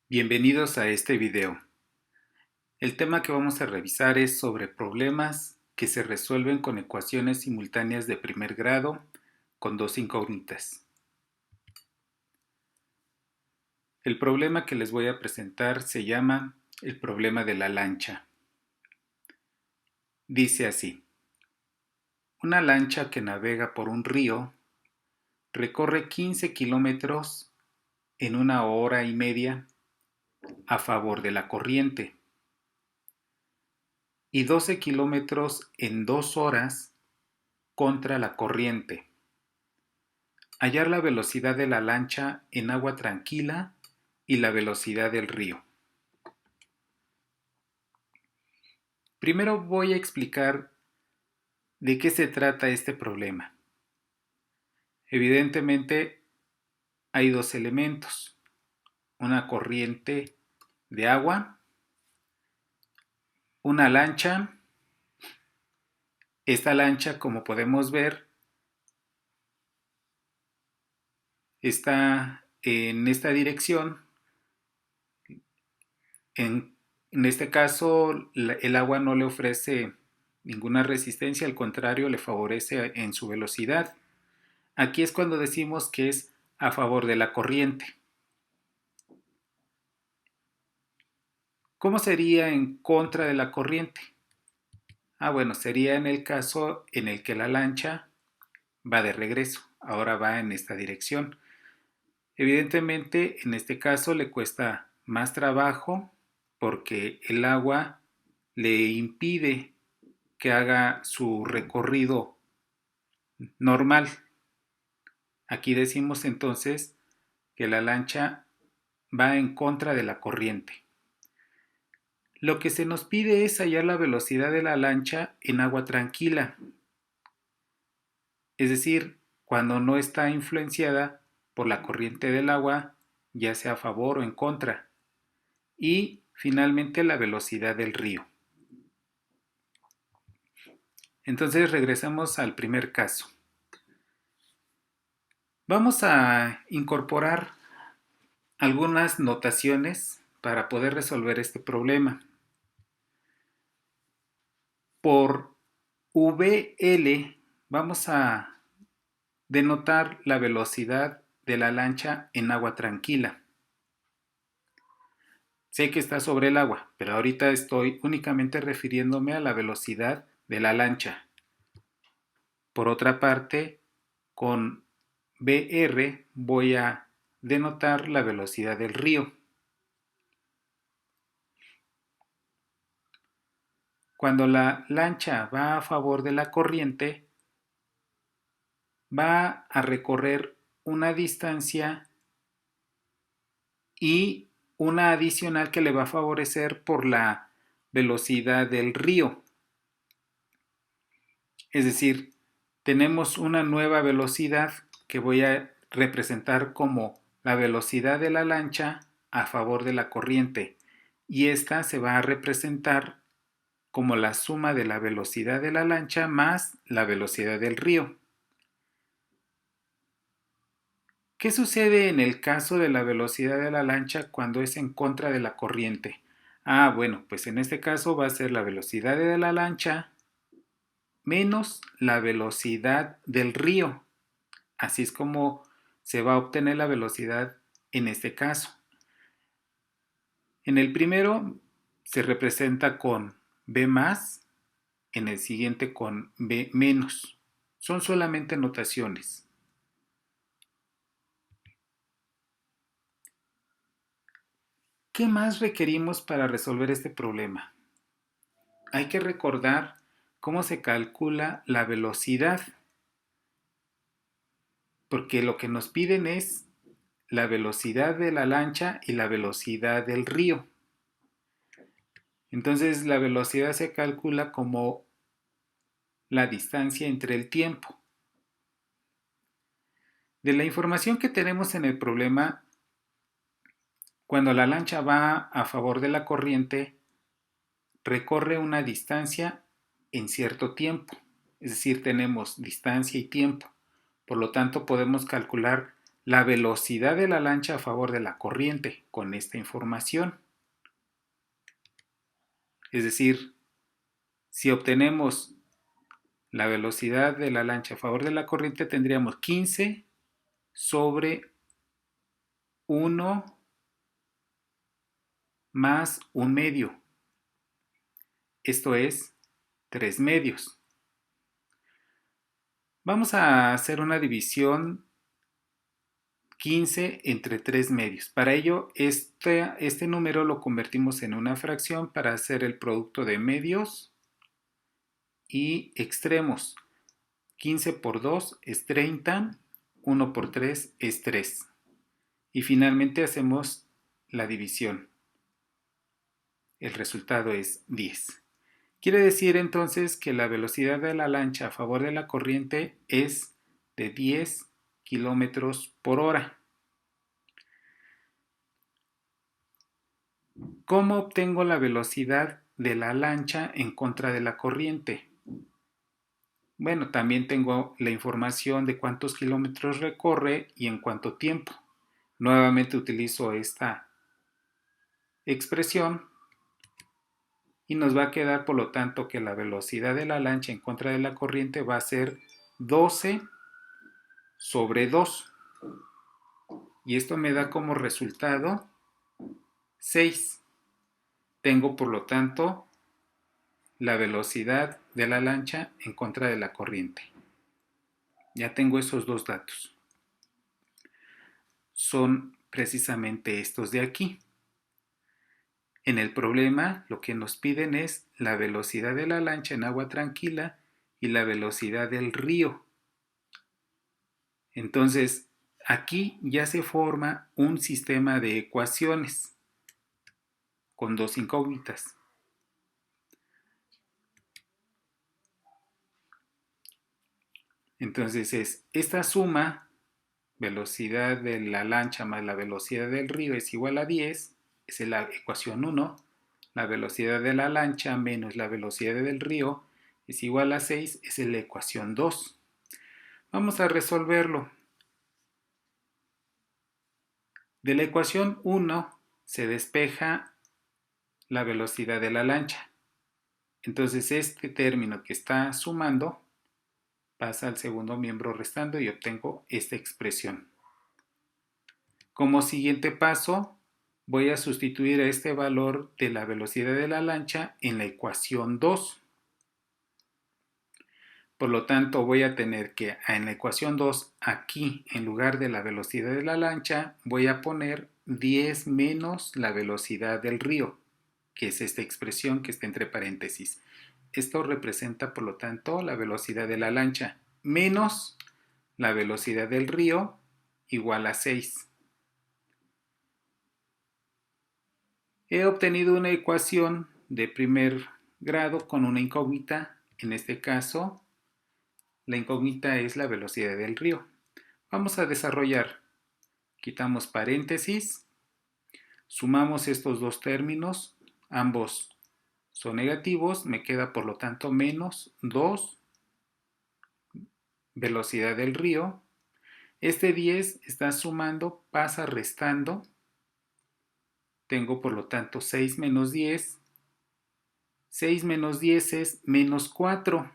Bienvenidos a este video. El tema que vamos a revisar es sobre problemas que se resuelven con ecuaciones simultáneas de primer grado con dos incógnitas. El problema que les voy a presentar se llama el problema de la lancha. Dice así: una lancha que navega por un río recorre 15 kilómetros en 1 hora y media a favor de la corriente y 12 kilómetros en 2 horas contra la corriente. Hallar la velocidad de la lancha en agua tranquila y la velocidad del río. Primero voy a explicar de qué se trata este problema. Evidentemente hay dos elementos: una corriente de agua, una lancha. Esta lancha, como podemos ver, está en esta dirección. En este caso, el agua no le ofrece ninguna resistencia, al contrario, le favorece en su velocidad. Aquí es cuando decimos que es a favor de la corriente. ¿Cómo sería en contra de la corriente? Bueno, sería en el caso en el que la lancha va de regreso, ahora va en esta dirección. Evidentemente, en este caso le cuesta más trabajo porque el agua le impide que haga su recorrido normal. Aquí decimos entonces que la lancha va en contra de la corriente. Lo que se nos pide es hallar la velocidad de la lancha en agua tranquila, es decir, cuando no está influenciada por la corriente del agua, ya sea a favor o en contra, y finalmente la velocidad del río. Entonces regresamos al primer caso. Vamos a incorporar algunas notaciones para poder resolver este problema. Por VL vamos a denotar la velocidad de la lancha en agua tranquila. Sé que está sobre el agua, pero ahorita estoy únicamente refiriéndome a la velocidad de la lancha. Por otra parte, con BR voy a denotar la velocidad del río. Cuando la lancha va a favor de la corriente, va a recorrer una distancia y una adicional que le va a favorecer por la velocidad del río. Es decir, tenemos una nueva velocidad que voy a representar como la velocidad de la lancha a favor de la corriente, y esta se va a representar como la suma de la velocidad de la lancha más la velocidad del río. ¿Qué sucede en el caso de la velocidad de la lancha cuando es en contra de la corriente? Bueno, pues en este caso va a ser la velocidad de la lancha menos la velocidad del río. Así es como se va a obtener la velocidad en este caso. En el primero se representa con B más, en el siguiente con B menos. Son solamente notaciones. ¿Qué más requerimos para resolver este problema? Hay que recordar cómo se calcula la velocidad, porque lo que nos piden es la velocidad de la lancha y la velocidad del río. Entonces la velocidad se calcula como la distancia entre el tiempo. De la información que tenemos en el problema, cuando la lancha va a favor de la corriente, recorre una distancia en cierto tiempo. Es decir, tenemos distancia y tiempo. Por lo tanto, podemos calcular la velocidad de la lancha a favor de la corriente con esta información. Es decir, si obtenemos la velocidad de la lancha a favor de la corriente, tendríamos 15 sobre 1 más 1/2. Esto es 3/2. Vamos a hacer una división 15 entre 3/2. Para ello, este número lo convertimos en una fracción para hacer el producto de medios y extremos. 15 por 2 es 30, 1 por 3 es 3. Y finalmente hacemos la división. El resultado es 10. Quiere decir entonces que la velocidad de la lancha a favor de la corriente es de 10 kilómetros por hora. ¿Cómo obtengo la velocidad de la lancha en contra de la corriente? Bueno, también tengo la información de cuántos kilómetros recorre y en cuánto tiempo. Nuevamente utilizo esta expresión y nos va a quedar por lo tanto que la velocidad de la lancha en contra de la corriente va a ser 12 sobre 2. Y esto me da como resultado 6. Tengo por lo tanto la velocidad de la lancha en contra de la corriente. Ya tengo esos dos datos. Son precisamente estos de aquí. En el problema lo que nos piden es la velocidad de la lancha en agua tranquila y la velocidad del río. Entonces, aquí ya se forma un sistema de ecuaciones con dos incógnitas. Entonces es esta suma, velocidad de la lancha más la velocidad del río es igual a 10, es la ecuación 1. La velocidad de la lancha menos la velocidad del río es igual a 6, es la ecuación 2. Vamos a resolverlo. De la ecuación 1 se despeja la velocidad de la lancha. Entonces este término que está sumando pasa al segundo miembro restando y obtengo esta expresión. Como siguiente paso, voy a sustituir a este valor de la velocidad de la lancha en la ecuación 2. Por lo tanto, voy a tener que en la ecuación 2, aquí, en lugar de la velocidad de la lancha, voy a poner 10 menos la velocidad del río, que es esta expresión que está entre paréntesis. Esto representa, por lo tanto, la velocidad de la lancha menos la velocidad del río igual a 6. He obtenido una ecuación de primer grado con una incógnita. En este caso, la incógnita es la velocidad del río. Vamos a desarrollar. Quitamos paréntesis, sumamos estos dos términos, ambos son negativos, me queda por lo tanto menos 2 velocidad del río. Este 10 está sumando, pasa restando. Tengo por lo tanto 6 menos 10. 6 menos 10 es menos 4.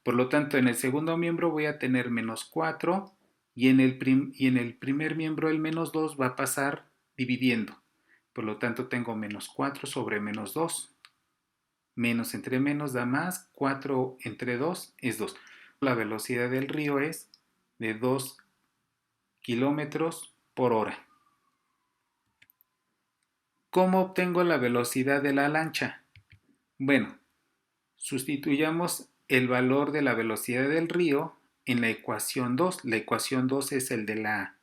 Por lo tanto, en el segundo miembro voy a tener menos 4 y en el primer miembro el menos 2 va a pasar dividiendo. Por lo tanto, tengo menos 4 sobre menos 2. Menos entre menos da más, 4 entre 2 es 2. La velocidad del río es de 2 kilómetros por hora. ¿Cómo obtengo la velocidad de la lancha? Bueno, sustituyamos el valor de la velocidad del río en la ecuación 2. La ecuación 2 es el de la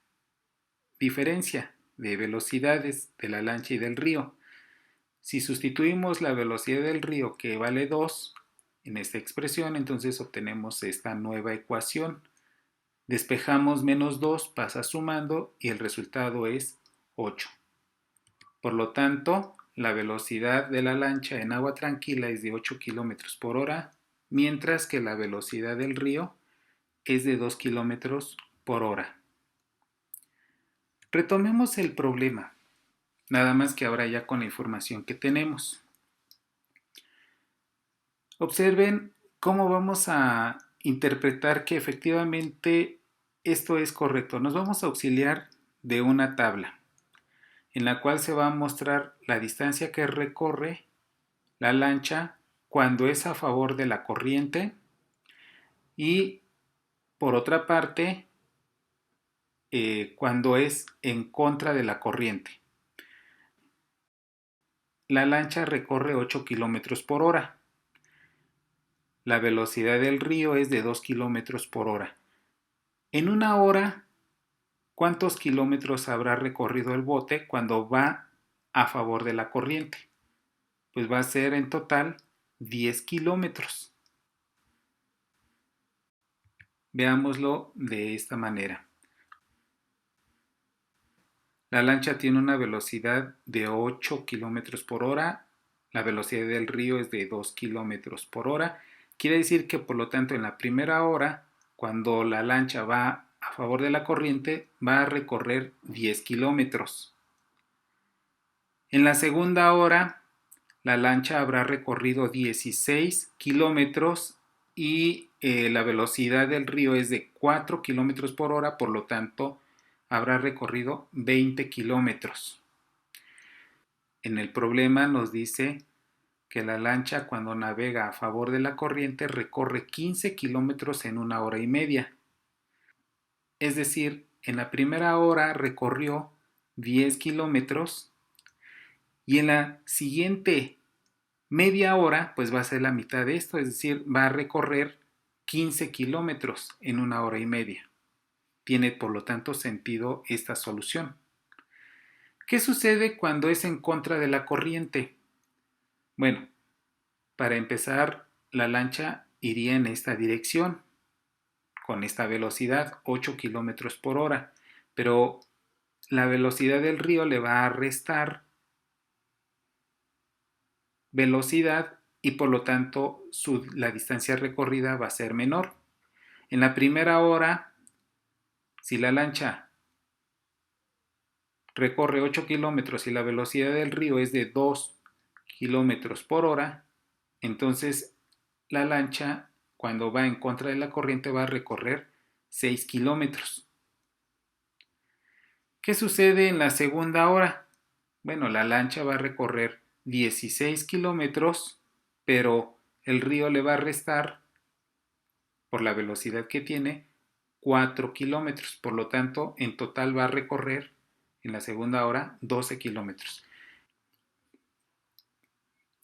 diferencia de velocidades de la lancha y del río. Si sustituimos la velocidad del río, que vale 2, en esta expresión, entonces obtenemos esta nueva ecuación. Despejamos menos 2, pasa sumando y el resultado es 8. Por lo tanto, la velocidad de la lancha en agua tranquila es de 8 kilómetros por hora, mientras que la velocidad del río es de 2 kilómetros por hora. Retomemos el problema, nada más que ahora ya con la información que tenemos. Observen cómo vamos a interpretar que efectivamente esto es correcto. Nos vamos a auxiliar de una tabla en la cual se va a mostrar la distancia que recorre la lancha cuando es a favor de la corriente y por otra parte cuando es en contra de la corriente. La lancha recorre 8 kilómetros por hora. La velocidad del río es de 2 kilómetros por hora. En una hora, ¿cuántos kilómetros habrá recorrido el bote cuando va a favor de la corriente? Pues va a ser en total 10 kilómetros. Veámoslo de esta manera. La lancha tiene una velocidad de 8 kilómetros por hora. La velocidad del río es de 2 kilómetros por hora. Quiere decir que por lo tanto en la primera hora, cuando la lancha va a favor de la corriente, va a recorrer 10 kilómetros. En la segunda hora, la lancha habrá recorrido 16 kilómetros y la velocidad del río es de 4 kilómetros por hora, por lo tanto habrá recorrido 20 kilómetros. En el problema nos dice que la lancha cuando navega a favor de la corriente recorre 15 kilómetros en una hora y media. Es decir, en la primera hora recorrió 10 kilómetros y en la siguiente media hora pues va a ser la mitad de esto, es decir, va a recorrer 15 kilómetros en una hora y media. Tiene por lo tanto sentido esta solución. ¿Qué sucede cuando es en contra de la corriente? Bueno, para empezar, la lancha iría en esta dirección, con esta velocidad, 8 kilómetros por hora, pero la velocidad del río le va a restar velocidad y por lo tanto la distancia recorrida va a ser menor. En la primera hora, si la lancha recorre 8 kilómetros y la velocidad del río es de 2 kilómetros por hora, entonces la lancha cuando va en contra de la corriente va a recorrer 6 kilómetros. ¿Qué sucede en la segunda hora? Bueno, la lancha va a recorrer 16 kilómetros, pero el río le va a restar, por la velocidad que tiene, 4 kilómetros. Por lo tanto, en total va a recorrer en la segunda hora 12 kilómetros.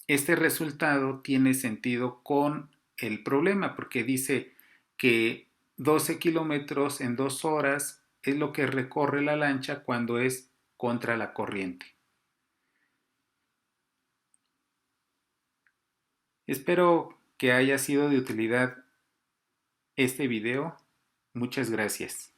Este resultado tiene sentido con el problema porque dice que 12 kilómetros en 2 horas es lo que recorre la lancha cuando es contra la corriente. Espero que haya sido de utilidad este video. Muchas gracias.